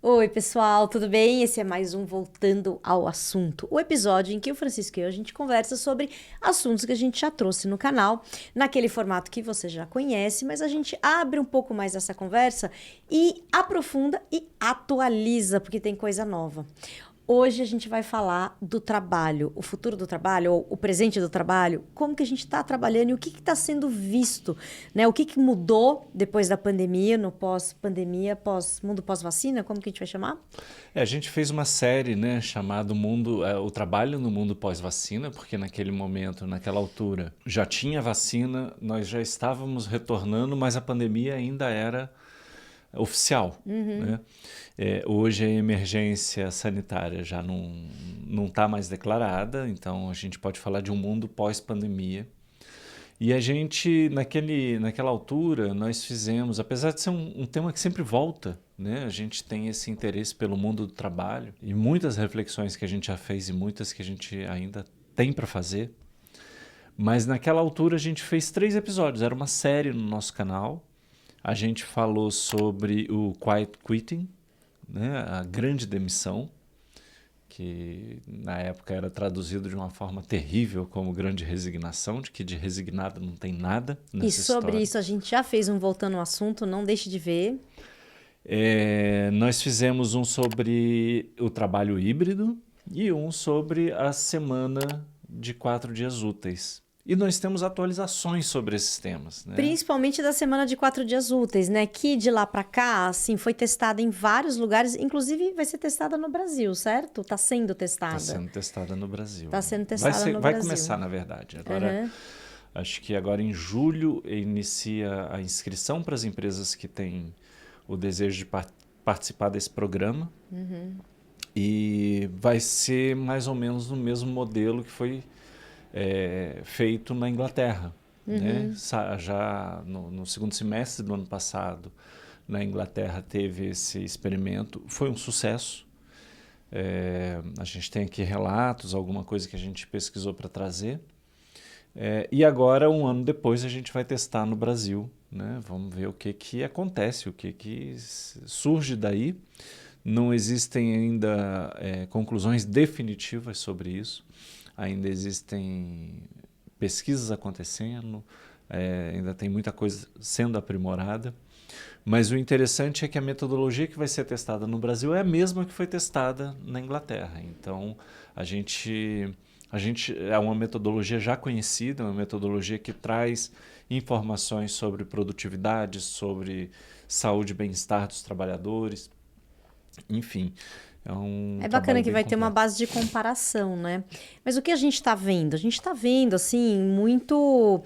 Oi, pessoal, tudo bem? Esse é mais um Voltando ao Assunto, o episódio em que o Francisco e eu a gente conversa sobre assuntos que a gente já trouxe no canal, naquele formato que você já conhece, mas a gente abre um pouco mais essa conversa e aprofunda e atualiza, porque tem coisa nova. Hoje a gente vai falar do trabalho, o futuro do trabalho, ou o presente do trabalho, como que a gente está trabalhando e o que está sendo visto, né? O que mudou depois da pandemia, no pós-pandemia, mundo pós-vacina, como que a gente vai chamar? A gente fez uma série, né, chamada o trabalho no mundo pós-vacina, porque naquele momento, naquela altura, já tinha vacina, nós já estávamos retornando, mas a pandemia ainda era oficial, né? Hoje a emergência sanitária já não está mais declarada, então a gente pode falar de um mundo pós-pandemia. E a gente, naquela altura, nós fizemos, apesar de ser um tema que sempre volta, né? A gente tem esse interesse pelo mundo do trabalho e muitas reflexões que a gente já fez e muitas que a gente ainda tem para fazer. Mas naquela altura a gente fez 3 episódios, era uma série no nosso canal. A gente falou sobre o quiet quitting, né? A grande demissão, que na época era traduzido de uma forma terrível como grande resignação, de que de resignado não tem nada E nessa sobre história. isso a gente já fez um Voltando ao Assunto, não deixe de ver. Nós fizemos um sobre o trabalho híbrido e um sobre a semana de 4 dias úteis. E nós temos atualizações sobre esses temas, né? Principalmente da semana de 4 dias úteis, né? Que de lá pra cá, assim, foi testada em vários lugares, inclusive vai ser testada no Brasil, certo? Tá sendo Está testada. sendo testada no Brasil. Tá sendo Vai testada ser, no vai Brasil. começar, na verdade. Agora, Aham. acho que agora em julho inicia a inscrição para as empresas que têm o desejo de participar desse programa. E vai ser mais ou menos no mesmo modelo que foi feito na Inglaterra. Né? Já no segundo semestre do ano passado, na Inglaterra teve esse experimento, foi um sucesso. A gente tem aqui relatos, alguma coisa que a gente pesquisou para trazer. E agora, um ano depois, a gente vai testar no Brasil. Né? Vamos ver o que acontece, o que surge daí. Não existem ainda conclusões definitivas sobre isso. Ainda existem pesquisas acontecendo, ainda tem muita coisa sendo aprimorada. Mas o interessante é que a metodologia que vai ser testada no Brasil é a mesma que foi testada na Inglaterra. Então, a gente é uma metodologia já conhecida, uma metodologia que traz informações sobre produtividade, sobre saúde e bem-estar dos trabalhadores. Enfim, é um É bacana trabalho que bem vai ter uma completo. base de comparação, né? Mas o que a gente está vendo? A gente está vendo, assim, muito,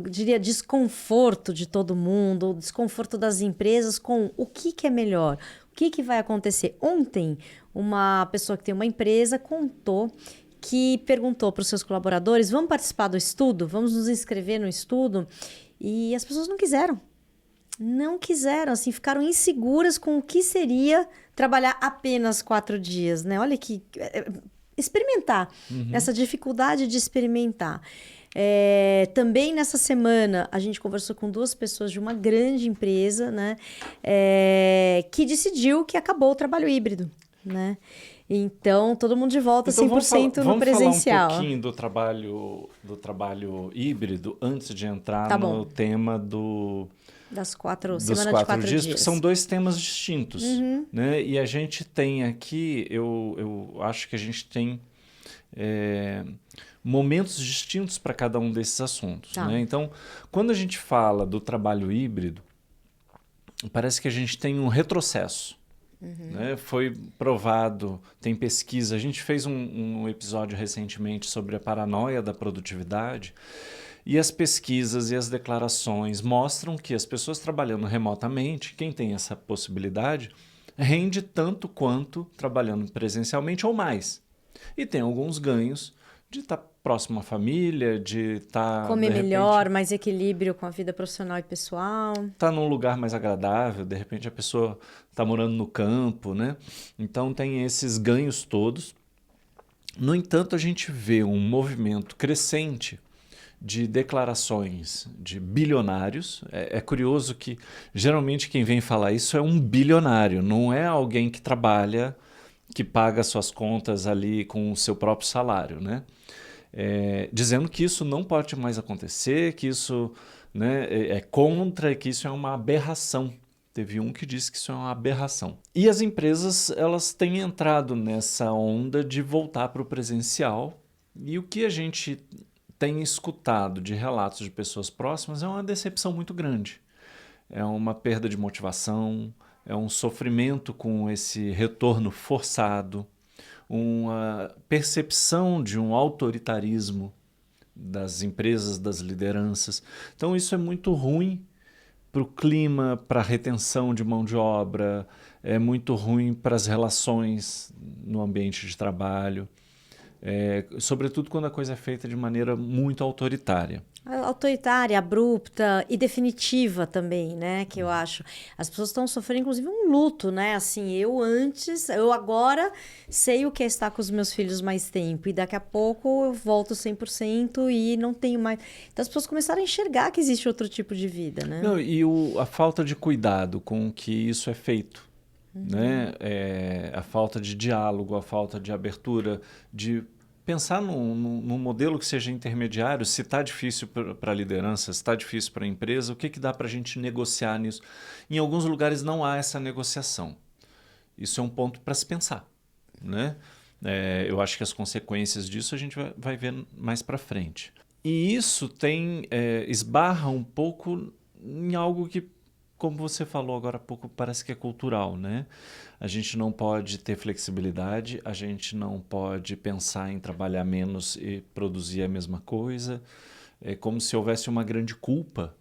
diria, desconforto de todo mundo, desconforto das empresas com o que é melhor, o que vai acontecer. Ontem, uma pessoa que tem uma empresa contou que perguntou para os seus colaboradores: vamos participar do estudo? Vamos nos inscrever no estudo? E as pessoas não quiseram. Não quiseram, assim, ficaram inseguras com o que seria trabalhar apenas 4 dias, né? Olha que experimentar, Uhum. essa dificuldade de experimentar. Também nessa semana a gente conversou com 2 pessoas de uma grande empresa, né? Que decidiu que acabou o trabalho híbrido, né? Então, todo mundo de volta Então 100% no vamos falar um presencial. pouquinho do trabalho híbrido antes de entrar Tá bom. no tema dos Semana de 4 quatro dias, porque são dias. 2 temas distintos. Né? E a gente tem aqui, eu acho que a gente tem é, momentos distintos para cada um desses assuntos. Tá. Né? Então, quando a gente fala do trabalho híbrido, parece que a gente tem um retrocesso. Né? Foi provado, tem pesquisa. A gente fez um episódio recentemente sobre a paranoia da produtividade e as pesquisas e as declarações mostram que as pessoas trabalhando remotamente, quem tem essa possibilidade, rende tanto quanto trabalhando presencialmente ou mais. E tem alguns ganhos de estar próximo à família, de estar, Comer de repente, melhor, mais equilíbrio com a vida profissional e pessoal. tá num lugar mais agradável, de repente a pessoa está morando no campo, né? Então tem esses ganhos todos. No entanto, a gente vê um movimento crescente de declarações de bilionários. É curioso que geralmente quem vem falar isso é um bilionário, não é alguém que trabalha, que paga suas contas ali com o seu próprio salário, né? Dizendo que isso não pode mais acontecer, que isso, né, é contra, que isso é uma aberração. Teve um que disse que isso é uma aberração. E as empresas, elas têm entrado nessa onda de voltar para o presencial, e o que a gente tem escutado de relatos de pessoas próximas é uma decepção muito grande. É uma perda de motivação, é um sofrimento com esse retorno forçado, uma percepção de um autoritarismo das empresas, das lideranças. Então isso é muito ruim para o clima, para a retenção de mão de obra, é muito ruim para as relações no ambiente de trabalho, sobretudo quando a coisa é feita de maneira muito autoritária. Autoritária, abrupta e definitiva também, né? Que eu acho. As pessoas estão sofrendo, inclusive, um luto, né? Assim, eu agora sei o que é estar com os meus filhos mais tempo. E daqui a pouco eu volto 100% e não tenho mais. Então as pessoas começaram a enxergar que existe outro tipo de vida, né? Não, e a falta de cuidado com que isso é feito, né? A falta de diálogo, a falta de abertura, de pensar num modelo que seja intermediário. Se está difícil para a liderança, se está difícil para a empresa, o que dá para a gente negociar nisso? Em alguns lugares não há essa negociação. Isso é um ponto para se pensar, né? Eu acho que as consequências disso a gente vai ver mais para frente. E isso esbarra um pouco em algo que, como você falou agora há pouco, parece que é cultural, né? A gente não pode ter flexibilidade, a gente não pode pensar em trabalhar menos e produzir a mesma coisa. É como se houvesse uma grande culpa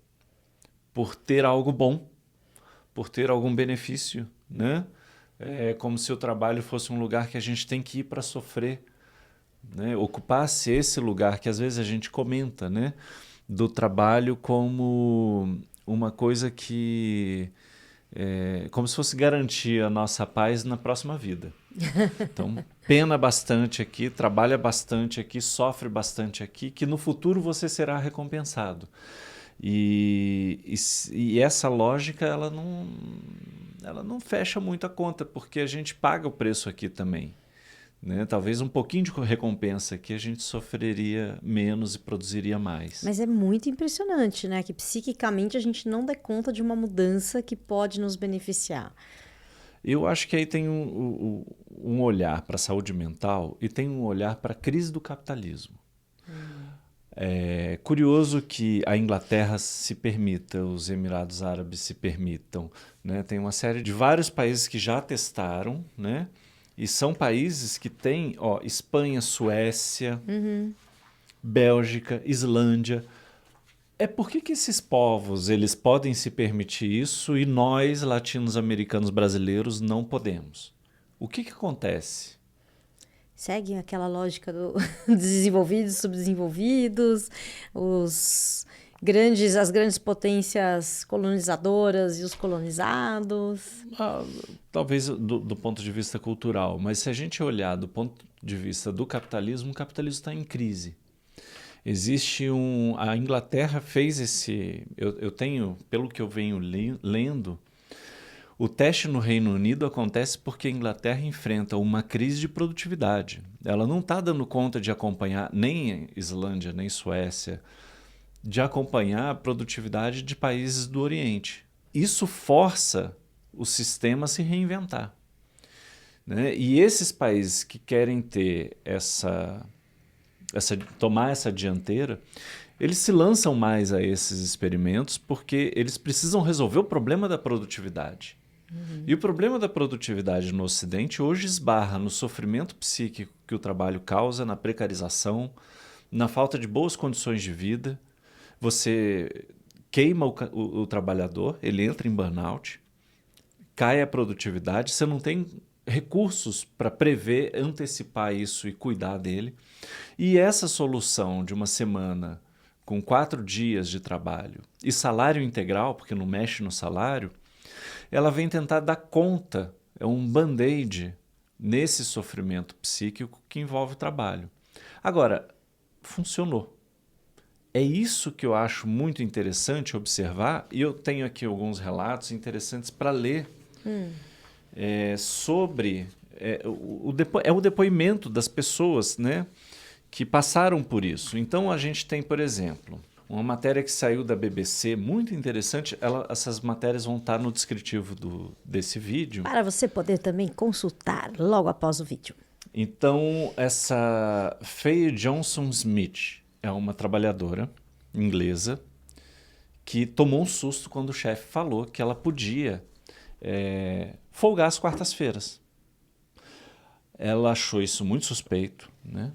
por ter algo bom, por ter algum benefício, né? É como se o trabalho fosse um lugar que a gente tem que ir para sofrer, né? Ocupasse esse lugar que às vezes a gente comenta, né? Do trabalho como uma coisa que como se fosse garantir a nossa paz na próxima vida. Então, pena bastante aqui, trabalha bastante aqui, sofre bastante aqui, que no futuro você será recompensado. E essa lógica, ela não fecha muito a conta, porque a gente paga o preço aqui também, né? Talvez um pouquinho de recompensa aqui a gente sofreria menos e produziria mais. Mas é muito impressionante, né? Que psiquicamente a gente não dá conta de uma mudança que pode nos beneficiar. Eu acho que aí tem um olhar para a saúde mental e tem um olhar para a crise do capitalismo. É curioso que a Inglaterra se permita, os Emirados Árabes se permitam, né? Tem uma série de vários países que já testaram, né? E são países que têm, Espanha, Suécia, Bélgica, Islândia. Por que esses povos eles podem se permitir isso e nós, latinos-americanos brasileiros, não podemos? O que acontece? Segue aquela lógica do desenvolvidos, subdesenvolvidos, as grandes potências colonizadoras e os colonizados. Talvez do ponto de vista cultural, mas se a gente olhar do ponto de vista do capitalismo, o capitalismo está em crise. A Inglaterra fez eu tenho, pelo que eu venho lendo, o teste no Reino Unido acontece porque a Inglaterra enfrenta uma crise de produtividade. Ela não está dando conta de acompanhar, nem Islândia, nem Suécia, de acompanhar a produtividade de países do Oriente. Isso força o sistema a se reinventar, né? E esses países que querem ter tomar essa dianteira, eles se lançam mais a esses experimentos porque eles precisam resolver o problema da produtividade. E o problema da produtividade no Ocidente hoje esbarra no sofrimento psíquico que o trabalho causa, na precarização, na falta de boas condições de vida. Você queima o trabalhador, ele entra em burnout, cai a produtividade, você não tem recursos para prever, antecipar isso e cuidar dele. E essa solução de uma semana com 4 dias de trabalho e salário integral, porque não mexe no salário, ela vem tentar dar conta, é um band-aid nesse sofrimento psíquico que envolve o trabalho. Agora, funcionou. é isso que eu acho muito interessante observar, e eu tenho aqui alguns relatos interessantes para ler sobre o depoimento das pessoas, né, que passaram por isso. Então a gente tem, por exemplo, uma matéria que saiu da BBC, muito interessante. Essas matérias vão estar no descritivo desse vídeo. Para você poder também consultar logo após o vídeo. Então, essa Faye Johnson Smith é uma trabalhadora inglesa que tomou um susto quando o chefe falou que ela podia folgar às quartas-feiras. Ela achou isso muito suspeito, né?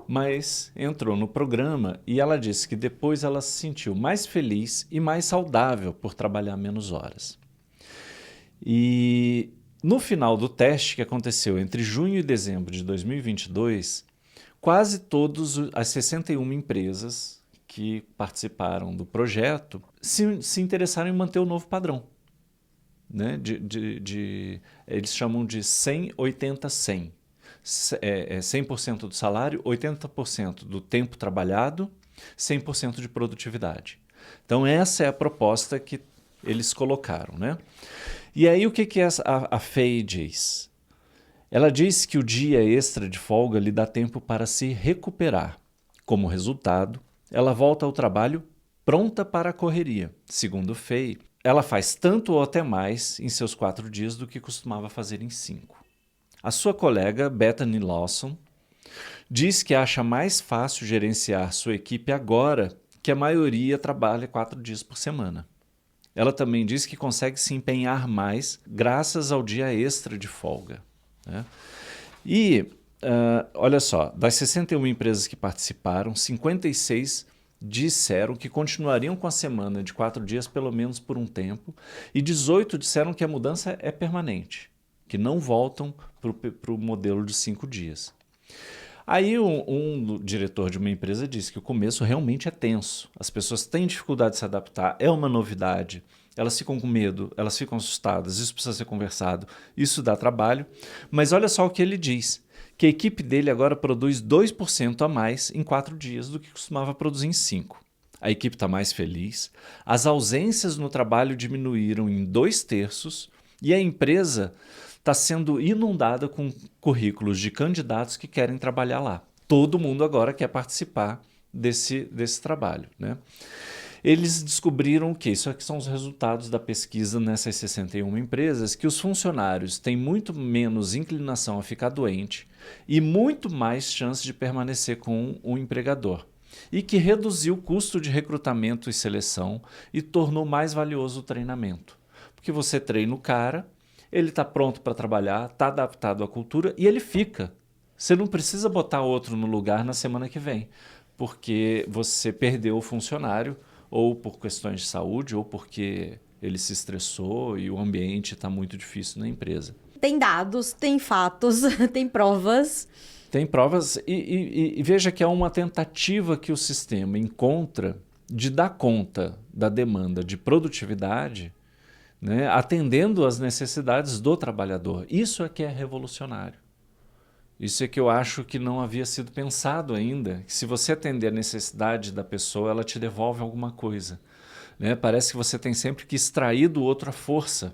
Mas entrou no programa e ela disse que depois ela se sentiu mais feliz e mais saudável por trabalhar menos horas. E no final do teste, que aconteceu entre junho e dezembro de 2022, quase todas as 61 empresas que participaram do projeto se interessaram em manter o novo padrão, né? Eles chamam de 100-80-100. 100% do salário, 80% do tempo trabalhado, 100% de produtividade. Então essa é a proposta que eles colocaram, né? E aí o que a Faye diz? Ela diz que o dia extra de folga lhe dá tempo para se recuperar. Como resultado, ela volta ao trabalho pronta para a correria. Segundo Faye, ela faz tanto ou até mais em seus 4 dias do que costumava fazer em 5. A sua colega, Bethany Lawson, diz que acha mais fácil gerenciar sua equipe agora que a maioria trabalha 4 dias por semana. Ela também diz que consegue se empenhar mais graças ao dia extra de folga, né? E, olha só, das 61 empresas que participaram, 56 disseram que continuariam com a semana de 4 dias pelo menos por um tempo e 18 disseram que a mudança é permanente, que não voltam para o modelo de 5 dias. Aí um diretor de uma empresa disse que o começo realmente é tenso. As pessoas têm dificuldade de se adaptar, é uma novidade. Elas ficam com medo, elas ficam assustadas, isso precisa ser conversado, isso dá trabalho. Mas olha só o que ele diz, que a equipe dele agora produz 2% a mais em 4 dias do que costumava produzir em 5. A equipe está mais feliz, as ausências no trabalho diminuíram em 2/3 e a empresa está sendo inundada com currículos de candidatos que querem trabalhar lá. Todo mundo agora quer participar desse trabalho, né? Eles descobriram que isso aqui são os resultados da pesquisa nessas 61 empresas, que os funcionários têm muito menos inclinação a ficar doente e muito mais chance de permanecer com o empregador, e que reduziu o custo de recrutamento e seleção e tornou mais valioso o treinamento. Porque você treina o cara, ele está pronto para trabalhar, está adaptado à cultura e ele fica. Você não precisa botar outro no lugar na semana que vem, porque você perdeu o funcionário, ou por questões de saúde, ou porque ele se estressou e o ambiente está muito difícil na empresa. Tem dados, tem fatos, tem provas. Tem provas e veja que é uma tentativa que o sistema encontra de dar conta da demanda de produtividade, né, atendendo às necessidades do trabalhador. Isso é que é revolucionário. Isso é que eu acho que não havia sido pensado ainda. Se você atender a necessidade da pessoa, ela te devolve alguma coisa, né? Parece que você tem sempre que extrair do outro a força.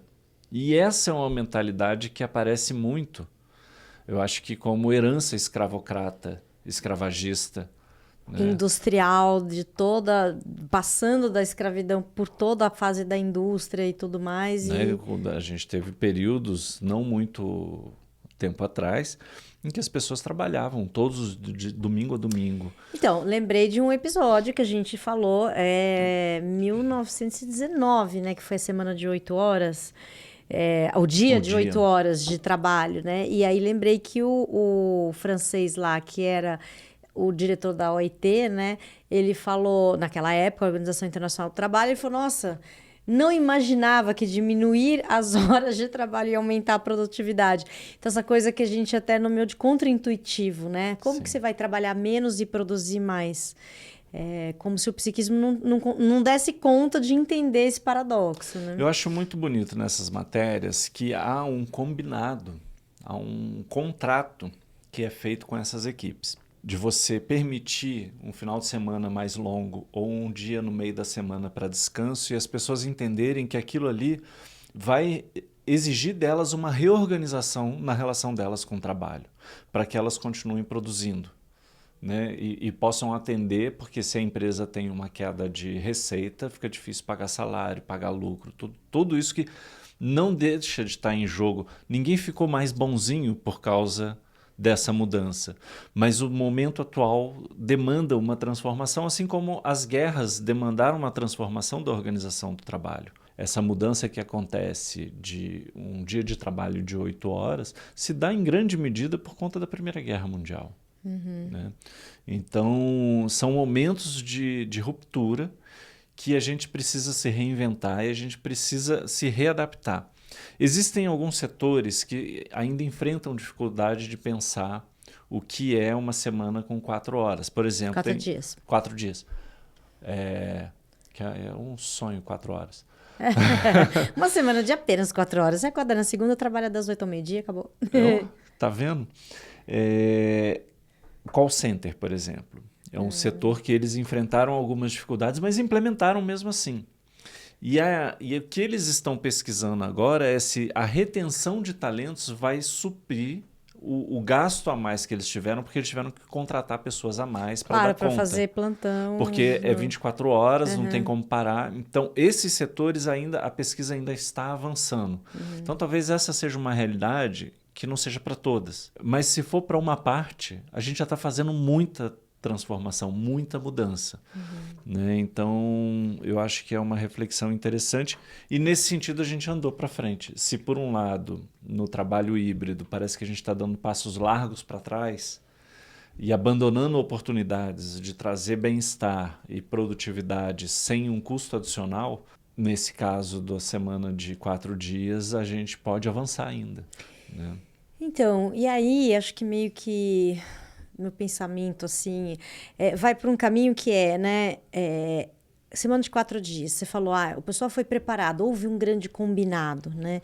E essa é uma mentalidade que aparece muito, eu acho que como herança escravocrata, escravagista, né? Industrial, passando da escravidão por toda a fase da indústria e tudo mais. Né? A gente teve períodos, não muito tempo atrás, em que as pessoas trabalhavam todos de domingo a domingo. Então, lembrei de um episódio que a gente falou, 1919, né? Que foi a semana de 8 horas. O dia de 8 horas de trabalho, né? E aí lembrei que o francês lá, que era o diretor da OIT, né? Ele falou, naquela época, a Organização Internacional do Trabalho, ele falou, nossa, não imaginava que diminuir as horas de trabalho ia aumentar a produtividade. Então, essa coisa que a gente até nomeou de contraintuitivo, né? Como Sim. que você vai trabalhar menos e produzir mais? Como se o psiquismo não desse conta de entender esse paradoxo, né? Eu acho muito bonito nessas matérias que há um combinado, há um contrato que é feito com essas equipes. de você permitir um final de semana mais longo ou um dia no meio da semana para descanso e as pessoas entenderem que aquilo ali vai exigir delas uma reorganização na relação delas com o trabalho, para que elas continuem produzindo, né? E possam atender, porque se a empresa tem uma queda de receita, fica difícil pagar salário, pagar lucro, tudo isso que não deixa de estar em jogo. Ninguém ficou mais bonzinho por causa dessa mudança, mas o momento atual demanda uma transformação, assim como as guerras demandaram uma transformação da organização do trabalho. Essa mudança que acontece de um dia de trabalho de 8 horas se dá em grande medida por conta da Primeira Guerra Mundial. Né? Então, são momentos de ruptura que a gente precisa se reinventar e a gente precisa se readaptar. Existem alguns setores que ainda enfrentam dificuldade de pensar o que é uma semana com 4 horas. Por exemplo, 4 dias. 4 dias. Que é um sonho, 4 horas. Uma semana de apenas 4 horas. Você acorda na segunda, trabalha das 8 ao meio-dia, acabou. Tá vendo? Call center, por exemplo. É um setor que eles enfrentaram algumas dificuldades, mas implementaram mesmo assim. E o que eles estão pesquisando agora é se a retenção de talentos vai suprir o gasto a mais que eles tiveram, porque eles tiveram que contratar pessoas a mais para dar conta. Para fazer plantão. Porque é 24 horas, não tem como parar. Então, esses setores a pesquisa ainda está avançando. Então, talvez essa seja uma realidade que não seja para todas. Mas se for para uma parte, a gente já está fazendo muita transformação, muita mudança. Né? Então, eu acho que é uma reflexão interessante e nesse sentido a gente andou para frente. Se por um lado, no trabalho híbrido, parece que a gente está dando passos largos para trás e abandonando oportunidades de trazer bem-estar e produtividade sem um custo adicional, nesse caso da semana de 4 dias, a gente pode avançar ainda. Né? Então, e aí, acho que meio que meu pensamento, assim, vai para um caminho que né, semana de 4 dias, você falou, o pessoal foi preparado, houve um grande combinado, né?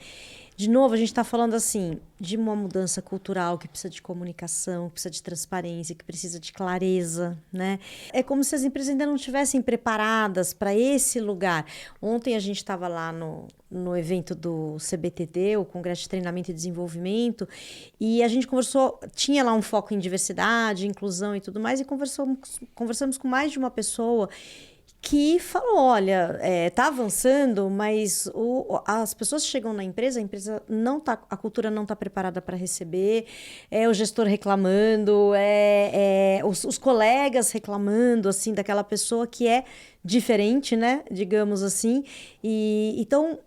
De novo, a gente está falando, assim, de uma mudança cultural que precisa de comunicação, que precisa de transparência, que precisa de clareza, né? É como se as empresas ainda não estivessem preparadas para esse lugar. Ontem a gente estava lá no evento do CBTD, o Congresso de Treinamento e Desenvolvimento, e a gente conversou, tinha lá um foco em diversidade, inclusão e tudo mais, e conversamos com mais de uma pessoa que falou, olha, tá avançando, mas as pessoas chegam na empresa, a empresa não tá, a cultura não está preparada para receber, o gestor reclamando, os colegas reclamando, assim, daquela pessoa que é diferente, né, digamos assim, e então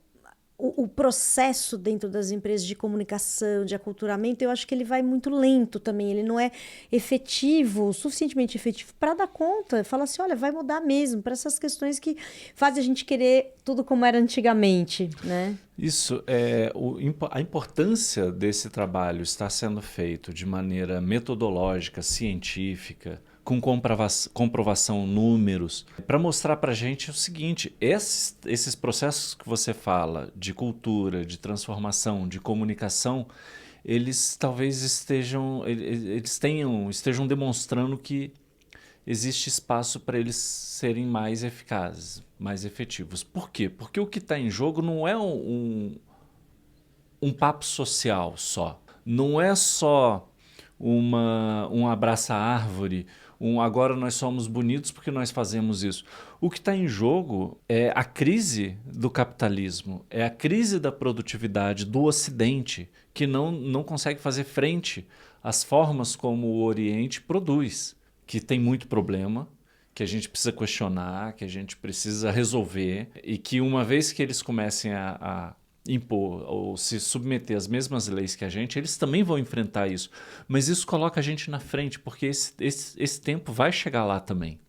o processo dentro das empresas de comunicação, de aculturamento, eu acho que ele vai muito lento também, ele não é efetivo, suficientemente efetivo para dar conta, fala assim, olha, vai mudar mesmo, para essas questões que fazem a gente querer tudo como era antigamente, né? Isso, a importância desse trabalho está sendo feito de maneira metodológica, científica, com comprovação, números, para mostrar para a gente o seguinte, esses processos que você fala de cultura, de transformação, de comunicação, eles talvez estejam demonstrando que existe espaço para eles serem mais eficazes, mais efetivos. Por quê? Porque o que está em jogo não é um papo social só, não é só um abraça-árvore, agora nós somos bonitos porque nós fazemos isso. O que está em jogo é a crise do capitalismo, é a crise da produtividade do Ocidente, que não consegue fazer frente às formas como o Oriente produz, que tem muito problema, que a gente precisa questionar, que a gente precisa resolver, e que uma vez que eles comecem a impor ou se submeter às mesmas leis que a gente, eles também vão enfrentar isso. Mas isso coloca a gente na frente, porque esse tempo vai chegar lá também,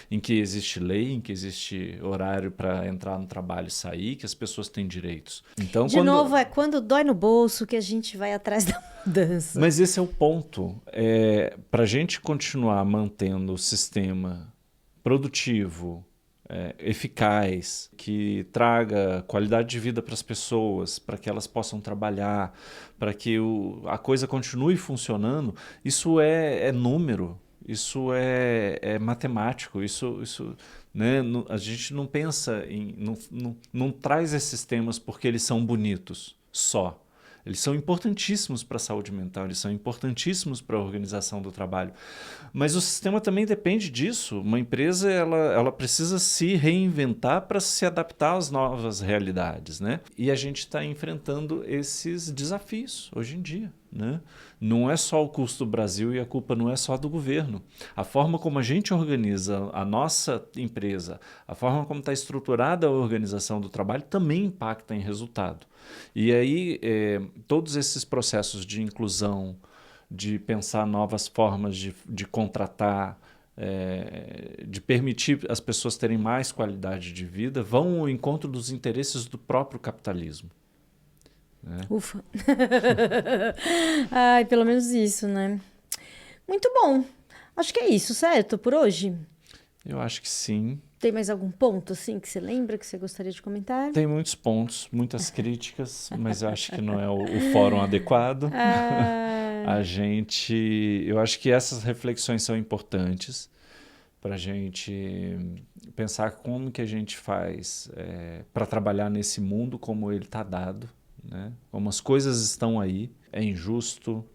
em que existe lei, em que existe horário para entrar no trabalho e sair, que as pessoas têm direitos. Então, novo, quando dói no bolso que a gente vai atrás da mudança. Mas esse é o ponto. Para a gente continuar mantendo o sistema produtivo, eficaz, que traga qualidade de vida para as pessoas, para que elas possam trabalhar, para que a coisa continue funcionando, isso é número, Isso é matemático, isso, né, a gente não pensa em, não traz esses temas porque eles são bonitos só. Eles são importantíssimos para a saúde mental, eles são importantíssimos para a organização do trabalho. Mas o sistema também depende disso. Uma empresa ela precisa se reinventar para se adaptar às novas realidades, né? E a gente está enfrentando esses desafios hoje em dia, né? Não é só o custo do Brasil e a culpa não é só do governo. A forma como a gente organiza a nossa empresa, a forma como está estruturada a organização do trabalho também impacta em resultado. E aí, todos esses processos de inclusão, de pensar novas formas de contratar, de permitir as pessoas terem mais qualidade de vida, vão ao encontro dos interesses do próprio capitalismo. Né? Ufa! Ai, pelo menos isso, né? Muito bom. Acho que é isso, certo? Por hoje? Eu acho que sim. Tem mais algum ponto, assim, que você lembra, que você gostaria de comentar? Tem muitos pontos, muitas críticas, mas eu acho que não é o fórum adequado. Eu acho que essas reflexões são importantes para a gente pensar como que a gente faz para trabalhar nesse mundo como ele está dado, né? Como as coisas estão aí, é injusto,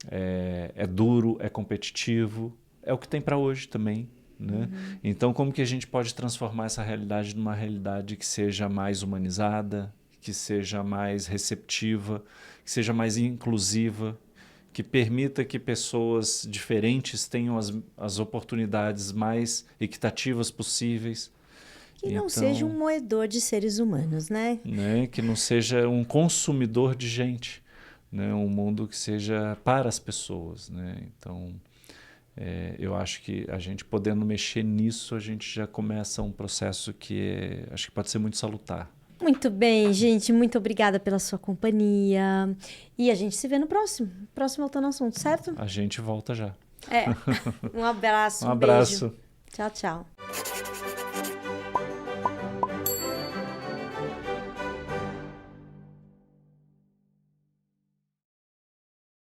é duro, é competitivo, é o que tem para hoje também. Né? Então, como que a gente pode transformar essa realidade numa realidade que seja mais humanizada, que seja mais receptiva, que seja mais inclusiva, que permita que pessoas diferentes tenham as oportunidades mais equitativas possíveis. Que não seja um moedor de seres humanos, né? Que não seja um consumidor de gente, né? Um mundo que seja para as pessoas. Né? Então, eu acho que a gente podendo mexer nisso, a gente já começa um processo que acho que pode ser muito salutar. Muito bem, gente. Muito obrigada pela sua companhia. E a gente se vê no próximo. Próximo Voltando ao Assunto, certo? A gente volta já. Um abraço. Um abraço. Beijo. Tchau, tchau.